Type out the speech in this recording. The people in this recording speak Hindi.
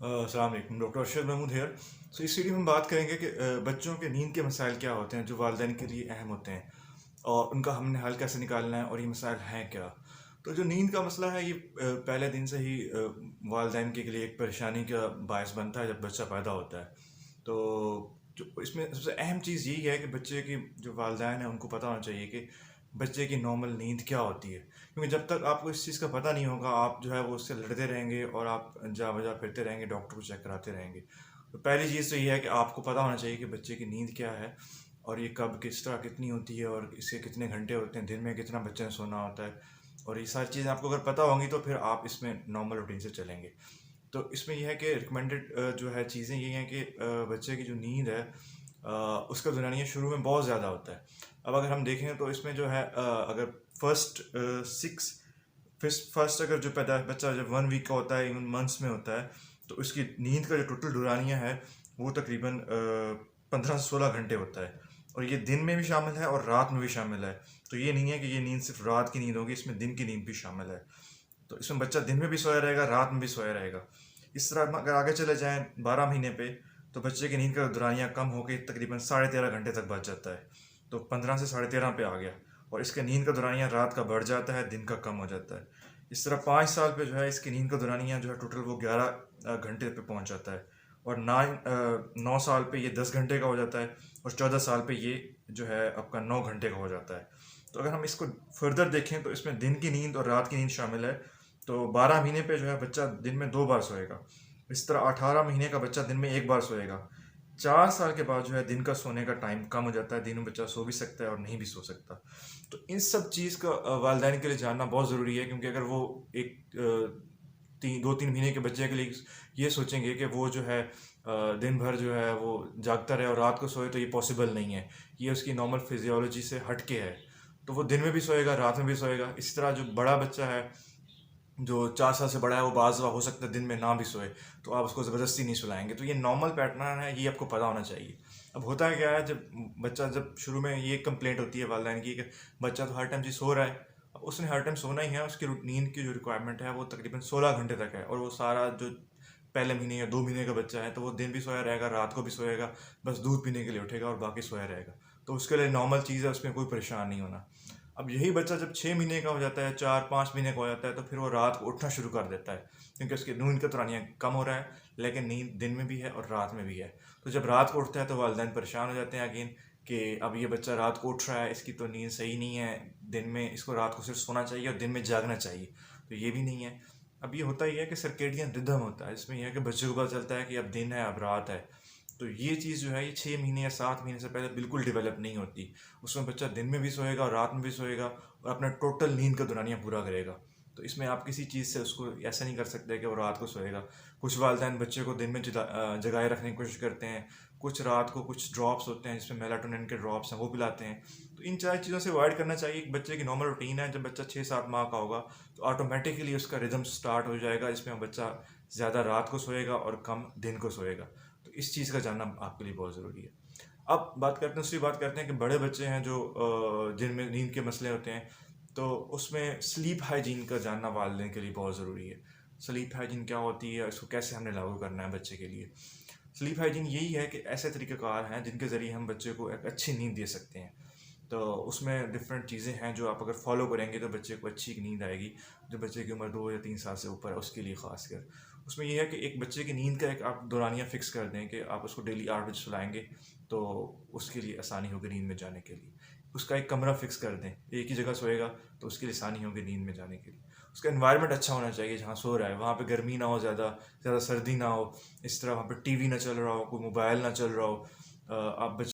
अस्सलाम वालेकुम, डॉक्टर अरशद महमूद हेयर। सो इस वीडियो में हम बात करेंगे कि बच्चों के नींद के मसाइल क्या होते हैं जो वालिदैन के लिए अहम होते हैं और उनका हमने हल कैसे निकालना है और ये मसाइल हैं क्या। तो जो नींद का मसला है ये पहले दिन से ही वालिदैन के लिए एक परेशानी का बायस बनता है जब बच्चा पैदा होता है। तो जो इसमें सबसे अहम चीज़ यही है कि बच्चे की जो वालिदैन है उनको पता होना चाहिए कि बच्चे की नॉर्मल नींद क्या होती है, क्योंकि जब तक आपको इस चीज़ का पता नहीं होगा आप जो है वो उससे लड़ते रहेंगे और आप जा बजा फिरते रहेंगे, डॉक्टर को चेक कराते रहेंगे। तो पहली चीज़ तो ये है कि आपको पता होना चाहिए कि बच्चे की नींद क्या है और ये कब किस तरह कितनी होती है और इसके कितने घंटे होते हैं, दिन में कितना बच्चे ने सोना होता है। और ये सारी चीज़ें आपको अगर पता होंगी तो फिर आप इसमें नॉर्मल रूटीन से चलेंगे। तो इसमें यह है कि रिकमेंडेड जो है चीज़ें ये हैं कि बच्चे की जो नींद है उसका दौरानिया शुरू में बहुत ज़्यादा होता है। अब अगर हम देखें तो इसमें जो है अगर फर्स्ट सिक्स फर्स्ट अगर जो पैदा बच्चा जब 1 वीक का होता है, इवन मंथ्स में होता है, तो उसकी नींद का जो टोटल दुरानिया है वो तकरीबन 15 से 16 घंटे होता है। और ये दिन में भी शामिल है और रात में भी शामिल है। तो ये नहीं है कि ये नींद सिर्फ रात की नींद होगी, इसमें दिन की नींद भी शामिल है। तो इसमें बच्चा दिन में भी सोया रहेगा, रात में भी सोया रहेगा। इस तरह हम अगर आगे चले जाएँ 12 महीने पे, तो बच्चे की नींद का दुरानिया कम होकर तकरीबन 13.5 घंटे तक बच जाता है। तो 15 से 13.5 पे आ गया। और इसके नींद का दुरानिया रात का बढ़ जाता है, दिन का कम हो जाता है। इस तरह 5 साल पे जो है इसकी नींद का दुरानिया जो है टोटल वो 11 घंटे पे पहुंच जाता है। और 9 साल पे ये 10 घंटे का हो जाता है। और 14 साल पे ये जो है आपका 9 घंटे का हो जाता है। तो अगर हम इसको फर्दर देखें तो इसमें दिन की नींद और रात की नींद शामिल है। तो 12 महीने पे जो है बच्चा दिन में 2 बार सोएगा। इस तरह 18 महीने का बच्चा दिन में 1 बार सोएगा। 4 साल के बाद जो है दिन का सोने का टाइम कम हो जाता है, दिन में बच्चा सो भी सकता है और नहीं भी सो सकता। तो इन सब चीज़ का वालिदैन के लिए जानना बहुत ज़रूरी है, क्योंकि अगर वो एक 2-3 महीने के बच्चे के लिए ये सोचेंगे कि वो जो है दिन भर जो है वो जागता रहे और रात को सोए, तो ये पॉसिबल नहीं है। ये उसकी नॉर्मल फिजियोलॉजी से हट के है। तो वो दिन में भी सोएगा, रात में भी सोएगा। इसी तरह जो बड़ा बच्चा है जो 4 साल से बड़ा है, वो बाज़ हो सकता है दिन में ना भी सोए, तो आप उसको ज़बरदस्ती नहीं सुलाएंगे। तो ये नॉर्मल पैटर्न है, ये आपको पता होना चाहिए। अब होता है क्या है, जब बच्चा जब शुरू में ये कंप्लेंट होती है वालिदैन की कि बच्चा तो हर टाइम जी सो रहा है। अब उसने हर टाइम सोना ही है, उसकी नींद की जो रिक्वायरमेंट है वो तकरीबन 16 घंटे तक है। और वो सारा जो पहले महीने या 2 महीने का बच्चा है, तो वो दिन भी सोया रहेगा, रात को भी सोएगा, बस दूध पीने के लिए उठेगा और बाकी सोया रहेगा। तो उसके लिए नॉर्मल चीज़ है, उसमें कोई परेशान नहीं होना। अब यही बच्चा जब 6 महीने का हो जाता है, 4-5 महीने का हो जाता है, तो फिर वो रात को उठना शुरू कर देता है, क्योंकि उसकी नींद का तुरानिया कम हो रहा है, लेकिन नींद दिन में भी है और रात में भी है। तो जब रात को उठता है तो वालिदैन परेशान हो जाते हैं अगेन कि अब ये बच्चा रात को उठ रहा है, इसकी तो नींद सही नहीं है, दिन में इसको रात को सिर्फ सोना चाहिए और दिन में जागना चाहिए। तो ये भी नहीं है। अब ये होता ही है कि सर्केडियन रिदम होता है, इसमें यह है कि बच्चे को पता चलता है कि अब दिन है, अब रात है। तो ये चीज़ जो है ये 6 महीने या 7 महीने से पहले बिल्कुल डेवलप नहीं होती। उसमें बच्चा दिन में भी सोएगा और रात में भी सोएगा और अपना टोटल नींद का दुरानिया पूरा करेगा। तो इसमें आप किसी चीज़ से उसको ऐसा नहीं कर सकते कि वो रात को सोएगा। कुछ वालिदैन बच्चे को दिन में जगाए रखने की कोशिश करते हैं, कुछ रात को कुछ ड्रॉप्स होते हैं जिसमें मेलाटोनिन के ड्रॉप्स हैं वो पिलाते हैं। तो इन चार चीज़ों से अवॉइड करना चाहिए। एक बच्चे की नॉर्मल रूटीन है, जब बच्चा 6-7 माह का होगा तो ऑटोमेटिकली उसका रिदम स्टार्ट हो जाएगा, जिसमें बच्चा ज़्यादा रात को सोएगा और कम दिन को सोएगा। तो इस चीज़ का जानना आपके लिए बहुत ज़रूरी है। अब बात करते हैं, दूसरी बात करते हैं कि बड़े बच्चे हैं जो जिनमें नींद के मसले होते हैं, तो उसमें स्लीप हाइजीन का जानना वालिदैन के लिए बहुत ज़रूरी है। स्लीप हाइजीन क्या होती है, इसको कैसे हमने लागू करना है बच्चे के लिए। स्लीप हाइजीन यही है कि ऐसे तरीक़ेकार हैं जिनके ज़रिए हम बच्चे को एक अच्छी नींद दे सकते हैं। तो उसमें डिफरेंट चीज़ें हैं जो आप अगर फॉलो करेंगे तो बच्चे को अच्छी नींद आएगी। जो बच्चे की उम्र 2 या 3 साल से ऊपर है उसके लिए ख़ासकर उसमें यह है कि एक बच्चे की नींद का एक आप दौरानिया फ़िक्स कर दें कि आप उसको डेली 8 बजे सुलाएंगे, तो उसके लिए आसानी होगी नींद में जाने के लिए। उसका एक कमरा फ़िक्स कर दें, एक ही जगह सोएगा तो उसके लिए आसानी होगी नींद में जाने के लिए। उसका एनवायरनमेंट अच्छा होना चाहिए जहाँ सो रहा है, वहाँ पे गर्मी ना हो, ज़्यादा ज़्यादा सर्दी ना हो, इस तरह वहाँ पे टीवी ना चल रहा हो, कोई मोबाइल ना चल रहा हो। आप